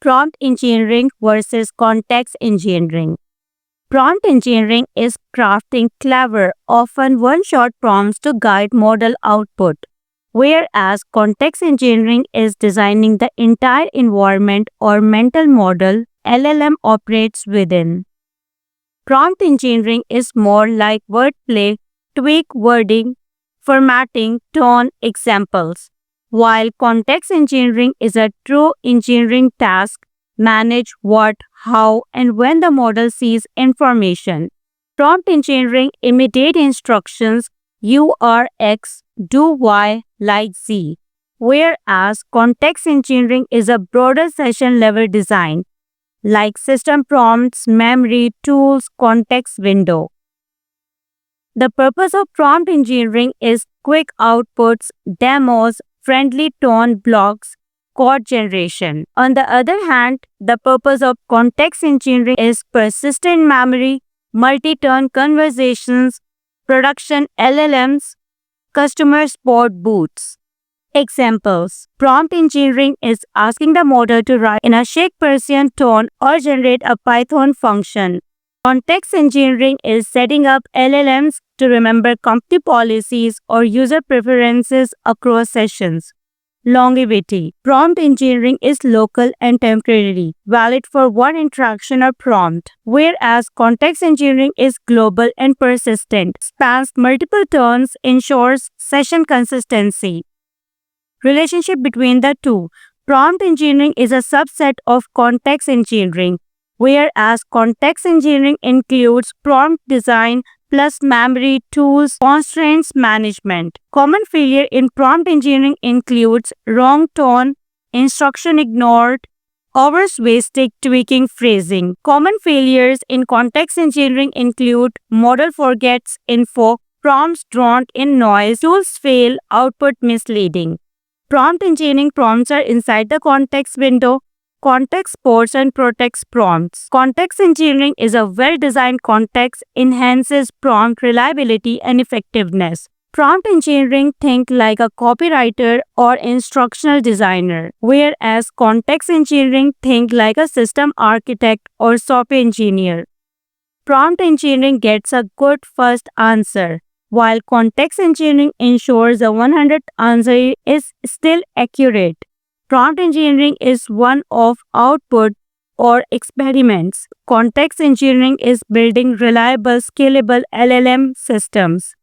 Prompt engineering versus context engineering. Prompt engineering is crafting clever, often one-shot prompts to guide model output, whereas context engineering is designing the entire environment or mental model LLM operates within. Prompt engineering is more like wordplay, tweak wording, formatting, tone, examples, while context engineering is a true engineering task, manage what, how, and when the model sees information. Prompt engineering immediate instructions, you are X, do Y, like Z, whereas context engineering is a broader session level design, like system prompts, memory, tools, context window. The purpose of prompt engineering is quick outputs, demos, friendly tone blocks, code generation. On the other hand, the purpose of context engineering is persistent memory, multi-turn conversations, production LLMs, customer support boots. Examples. Prompt engineering is asking the model to write in a Shakespearean tone or generate a Python function. Context engineering is setting up LLMs to remember company policies or user preferences across sessions. Longevity. Prompt engineering is local and temporary, valid for one interaction or prompt, whereas context engineering is global and persistent, spans multiple turns, ensures session consistency. Relationship between the two. Prompt engineering is a subset of context engineering, whereas context engineering includes prompt design plus memory, tools, constraints management. Common failure in prompt engineering includes wrong tone, instruction ignored, hours wasted tweaking phrasing. Common failures in context engineering include model forgets info, prompts drowned in noise, tools fail, output misleading. Prompt engineering prompts are inside the context window. Context supports and protects prompts. Context engineering is a well-designed context, enhances prompt reliability and effectiveness. Prompt engineering think like a copywriter or instructional designer, whereas context engineering think like a system architect or software engineer. Prompt engineering gets a good first answer, while context engineering ensures the 100th answer is still accurate. Prompt engineering is one of output or experiments. Context engineering is building reliable, scalable LLM systems.